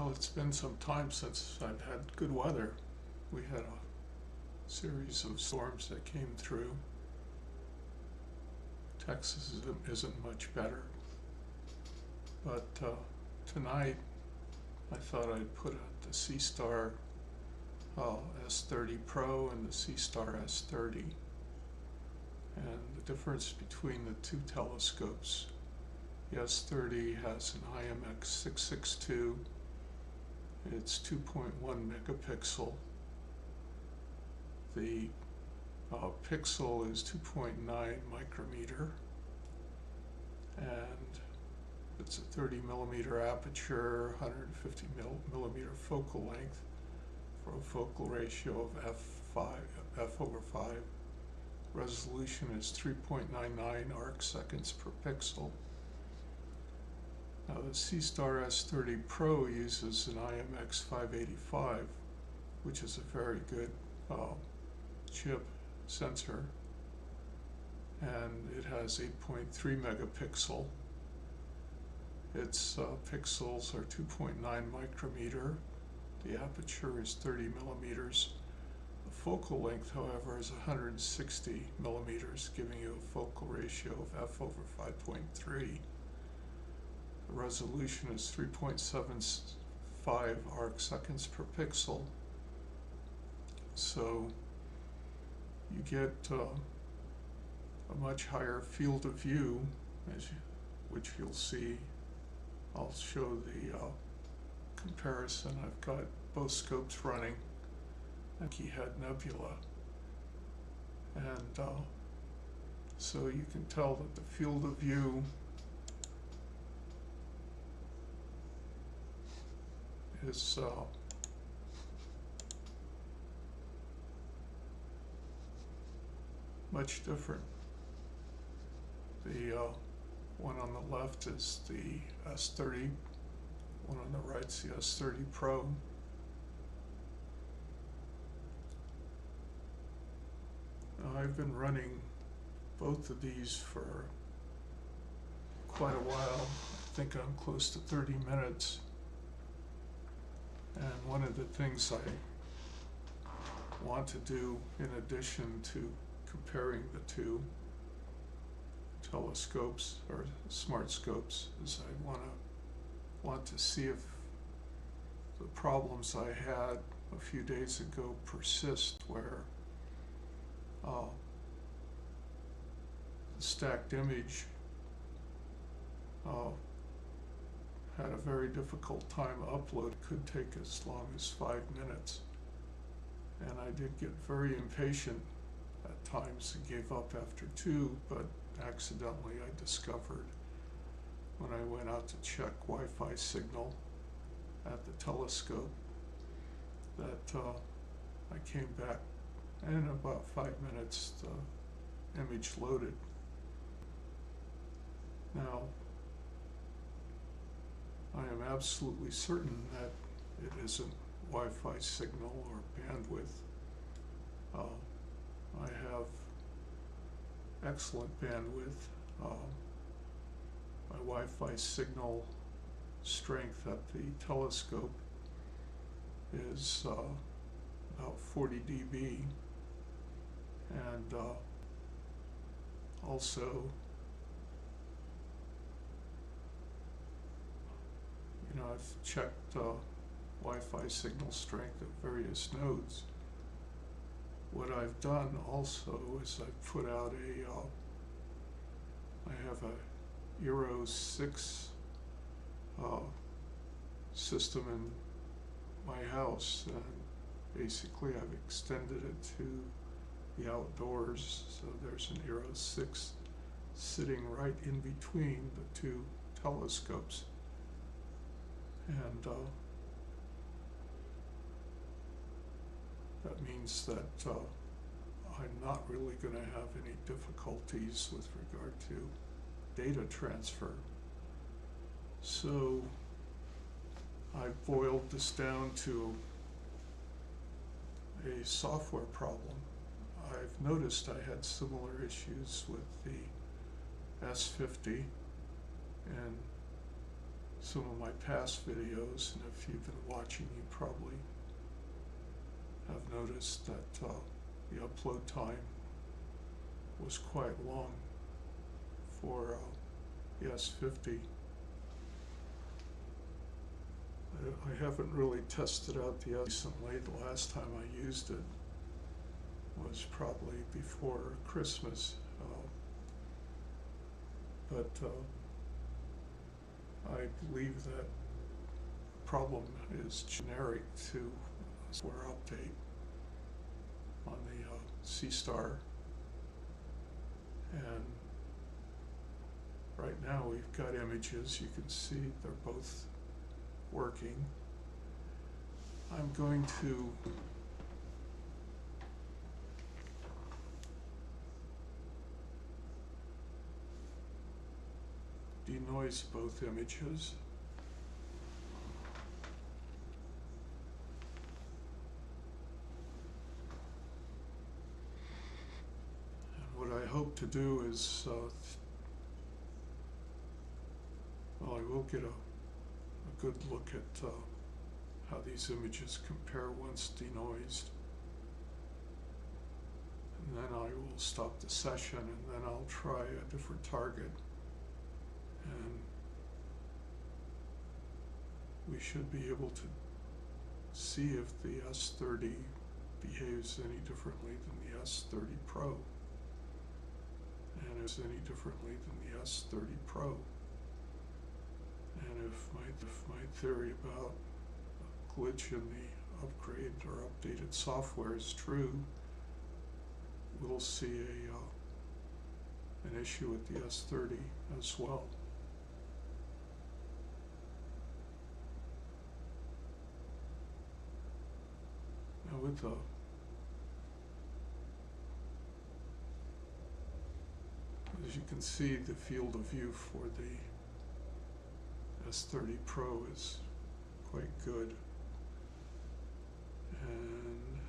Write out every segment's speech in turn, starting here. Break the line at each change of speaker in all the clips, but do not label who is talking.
Well, it's been some time since I've had good weather. We had a series of storms that came through. Texas isn't much better. But tonight I thought I'd put out the C-Star S30 Pro and the C-Star S30. And the difference between the two telescopes. The S30 has an IMX 662. It's 2.1 megapixel. The pixel is 2.9 micrometer, and it's a 30 millimeter aperture, 150 millimeter focal length for a focal ratio of f/5. Resolution is 3.99 arcseconds per pixel. Now the C-Star S30 Pro uses an IMX 585, which is a very good chip sensor, and it has 8.3 megapixel. Its pixels are 2.9 micrometer. The aperture is 30 millimeters. The focal length, however, is 160 millimeters, giving you a focal ratio of f/5.3. The resolution is 3.75 arcseconds per pixel. So you get a much higher field of view, which you'll see. I'll show the comparison. I've got both scopes running, Key Head Nebula, and so you can tell that the field of view is much different. The one on the left is the S30, one on the right is the S30 Pro. Now, I've been running both of these for quite a while. I think I'm close to 30 minutes. And one of the things I want to do, in addition to comparing the two telescopes or smart scopes, is I want to see if the problems I had a few days ago persist, where the stacked image had a very difficult time upload. It could take as long as 5 minutes. And I did get very impatient at times and gave up after 2, but accidentally I discovered when I went out to check Wi-Fi signal at the telescope that I came back, and in about 5 minutes the image loaded. Now, I am absolutely certain that it isn't Wi-Fi signal or bandwidth. I have excellent bandwidth. My Wi-Fi signal strength at the telescope is about 40 dB, and also, I've checked Wi-Fi signal strength at various nodes. What I've done also is I've put out I have a Euro 6 system in my house, and basically I've extended it to the outdoors, so there's an Euro 6 sitting right in between the two telescopes. And that means that I'm not really going to have any difficulties with regard to data transfer. So I boiled this down to a software problem. I've noticed I had similar issues with the S50 and some of my past videos, and if you've been watching, you probably have noticed that the upload time was quite long for the S50. I haven't really tested out the S recently. The last time I used it was probably before Christmas, but I believe that problem is generic to software update on the C-Star, and right now we've got images. You can see they're both working. I'm going to denoise both images. And what I hope to do is, well, I will get a good look at how these images compare once denoised. And then I will stop the session, and then I'll try a different target. And we should be able to see if the S30 behaves any differently than the S30 Pro, and is any differently than the S30 Pro. And if my theory about a glitch in the upgrade or updated software is true, we'll see an issue with the S30 as well. Now with as you can see, the field of view for the S30 Pro is quite good, and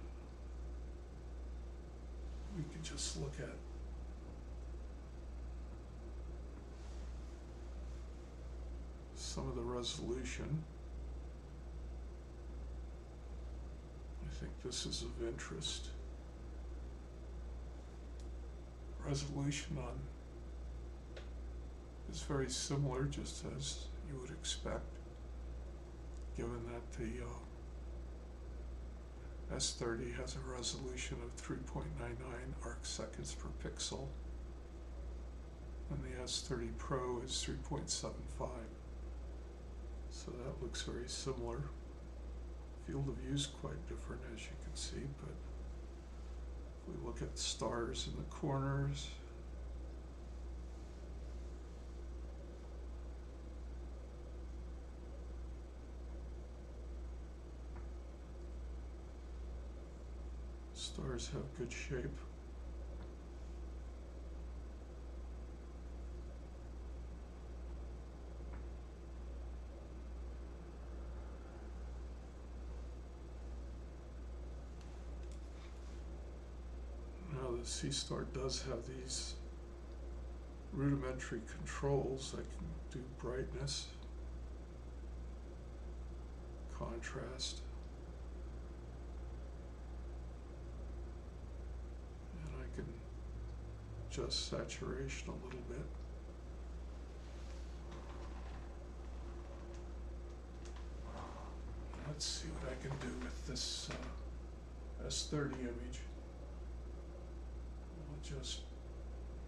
we can just look at some of the resolution. I think this is of interest. Resolution on is very similar, just as you would expect, given that the S30 has a resolution of 3.99 arcseconds per pixel, and the S30 Pro is 3.75. So that looks very similar. Field of view is quite different, as you can see, but if we look at stars in the corners, stars have good shape. Now the C-Star does have these rudimentary controls that can do brightness, contrast, can adjust saturation a little bit. Let's see what I can do with this S30 image. We'll adjust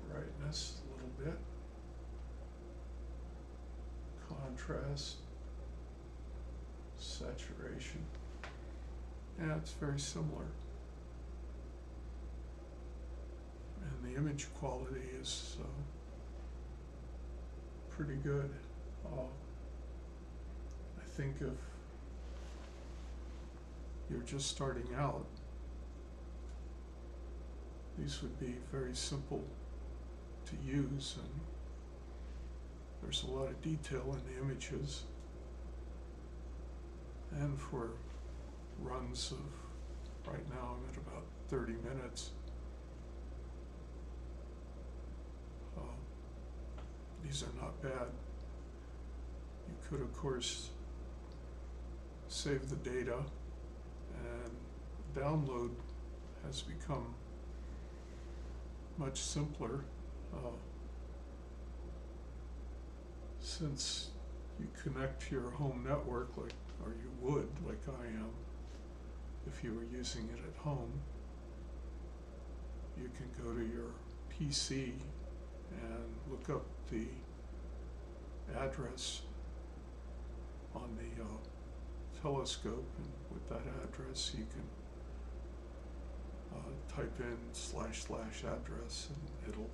brightness a little bit, contrast, saturation. Yeah, it's very similar. And the image quality is pretty good. I think if you're just starting out, these would be very simple to use, and there's a lot of detail in the images. And for runs of, right now I'm at about 30 minutes. These are not bad. You could, of course, save the data, and download has become much simpler since you connect to your home network, or you would, like I am, if you were using it at home. You can go to your PC and look up the address on the telescope, and with that address you can type in // address, and it'll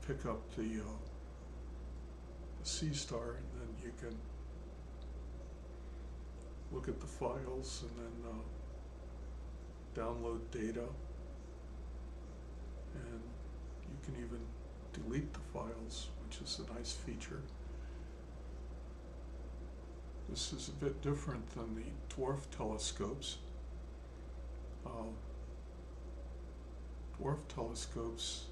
pick up the C star, and then you can look at the files and then download data, and you can even delete the files, which is a nice feature. This is a bit different than the dwarf telescopes. Dwarf telescopes,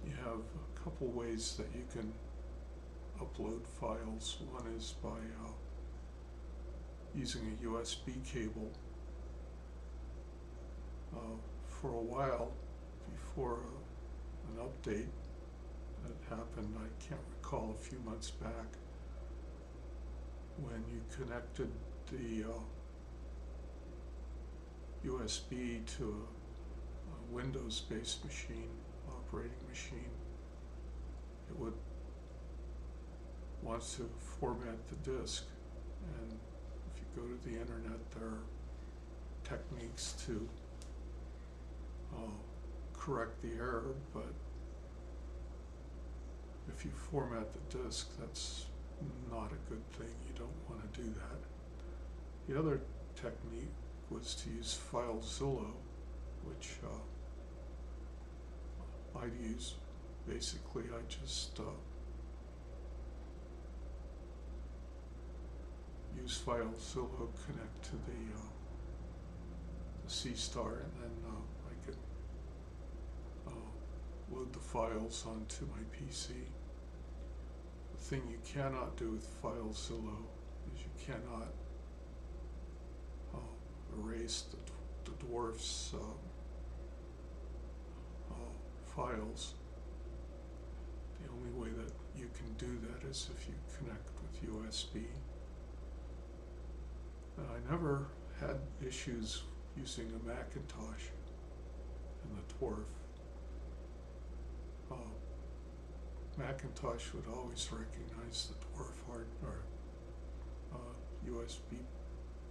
you have a couple ways that you can upload files. One is by using a USB cable. For a while, before an update that happened, I can't recall, a few months back, when you connected the USB to a Windows-based machine, operating machine, it would want to format the disk. And if you go to the internet, there are techniques to correct the error, but if you format the disk, that's not a good thing. You don't want to do that. The other technique was to use FileZilla, which I'd use. Basically, I just use FileZilla, connect to the C star, and then I could load the files onto my PC. The thing you cannot do with FileZilla is you cannot erase the dwarf's files. The only way that you can do that is if you connect with USB. I never had issues using a Macintosh and the dwarf. Macintosh would always recognize the dwarf USB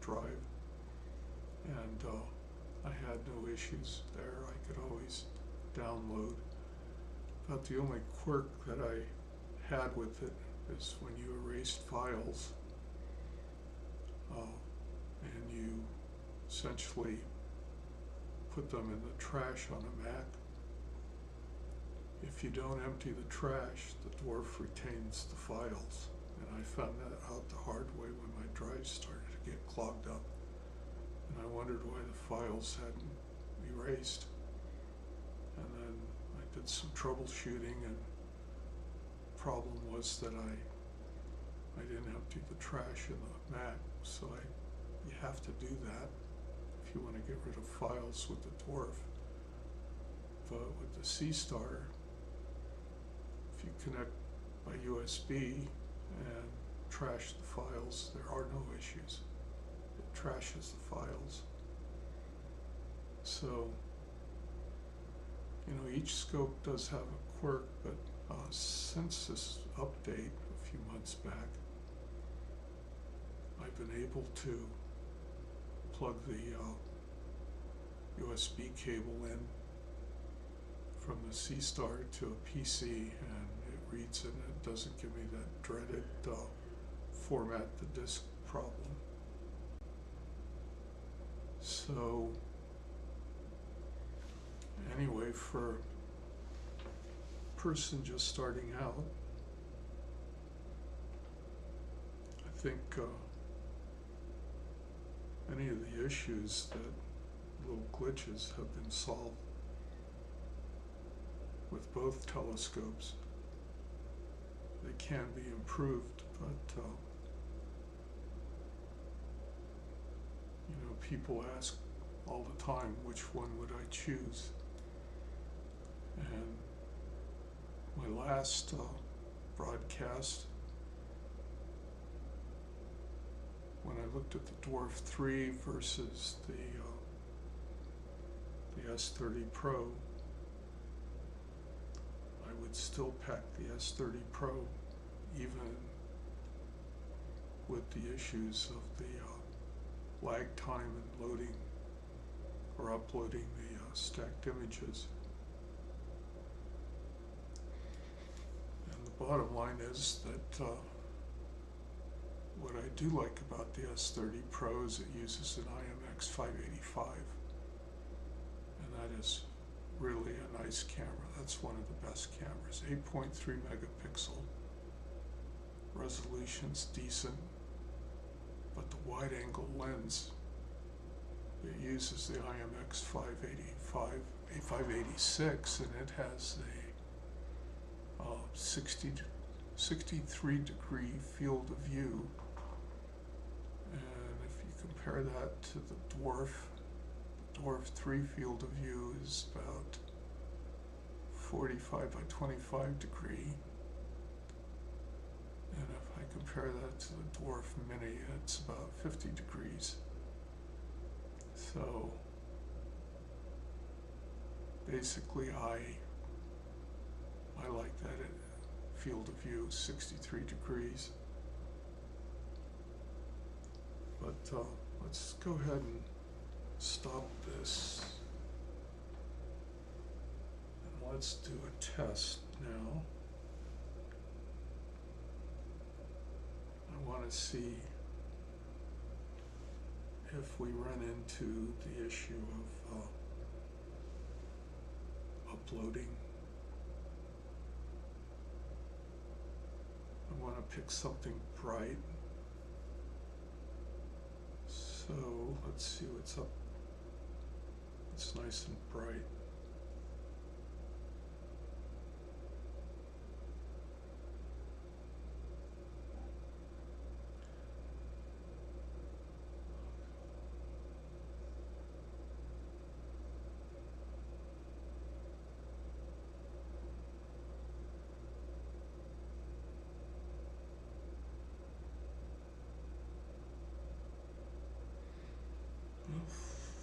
drive, and I had no issues there. I could always download. But the only quirk that I had with it is when you erased files and you essentially put them in the trash on a Mac. If you don't empty the trash, the dwarf retains the files. And I found that out the hard way when my drive started to get clogged up. And I wondered why the files hadn't erased. And then I did some troubleshooting, and the problem was that I didn't empty the trash in the Mac. So you have to do that if you want to get rid of files with the dwarf. But with the C star, if you connect by USB and trash the files, there are no issues. It trashes the files. So, each scope does have a quirk, but since this update a few months back, I've been able to plug the USB cable in from the C star to a PC, and it reads it, and it doesn't give me that dreaded format the disk problem. So anyway, for a person just starting out, I think any of the issues, that little glitches, have been solved with both telescopes. they can be improved, but people ask all the time, which one would I choose? And my last broadcast, when I looked at the Dwarf 3 versus the S30 Pro, I would still pack the S30 Pro, even with the issues of the lag time in loading or uploading the stacked images. And the bottom line is that what I do like about the S30 Pro is it uses an IMX 585, and that is really a nice camera. That's one of the best cameras. 8.3 megapixel, resolution's decent, but the wide angle lens, it uses the IMX 586, and it has a 63 degree field of view. And if you compare that to the Dwarf 3 field of view is about 45 by 25 degree. And if I compare that to the Dwarf Mini, it's about 50 degrees. So basically I like that field of view, 63 degrees. But let's go ahead and stop this. And let's do a test now. I want to see if we run into the issue of uploading. I want to pick something bright. So let's see what's up. It's nice and bright.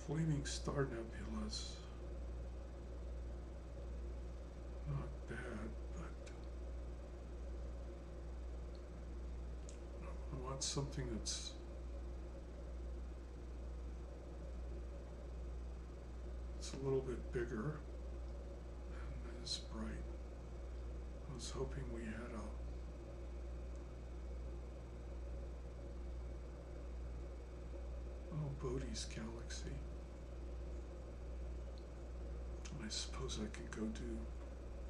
Flaming star nebulas, not bad, but I want something that's a little bit bigger and as bright. I was hoping we had Bodhi's Galaxy. I suppose I could go do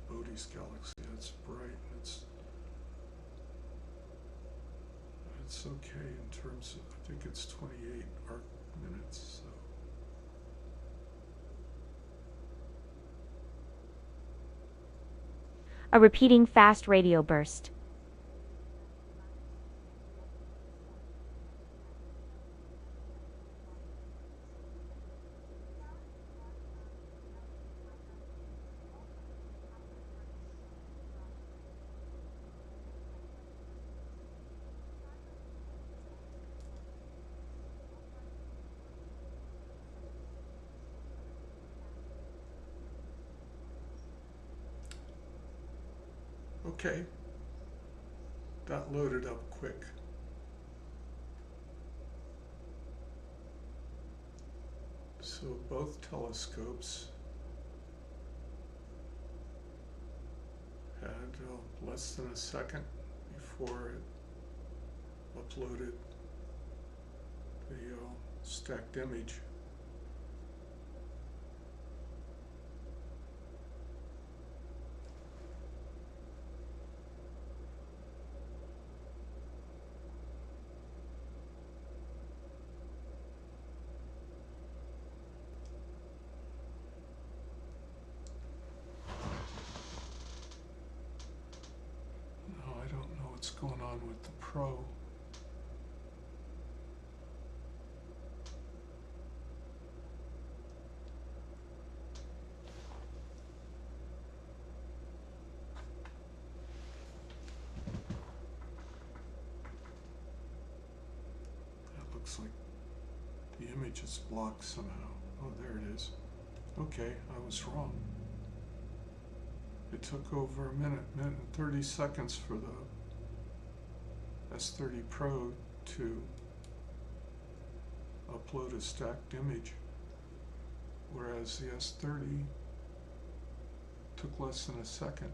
Bodhi's Galaxy. That's bright. It's okay in terms of, I think it's 28 arc minutes. So.
A repeating fast radio burst.
Okay, that loaded up quick. So both telescopes had less than a second before it uploaded the stacked image. I don't on with the Pro. That looks like the image is blocked somehow. Oh, there it is. Okay, I was wrong. It took over a minute and 30 seconds for the S30 Pro to upload a stacked image, whereas the S30 took less than a second.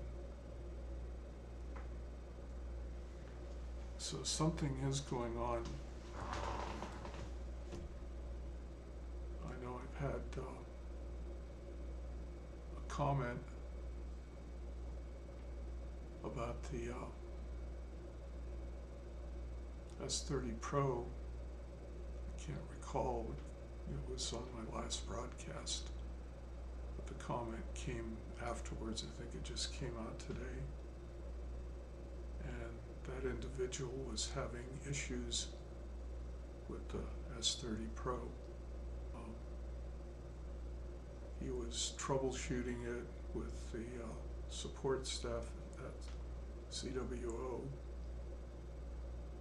So something is going on. I know I've had a comment about the S30 Pro. I can't recall, it was on my last broadcast, but the comment came afterwards. I think it just came out today. And that individual was having issues with the S30 Pro. He was troubleshooting it with the support staff at CWO,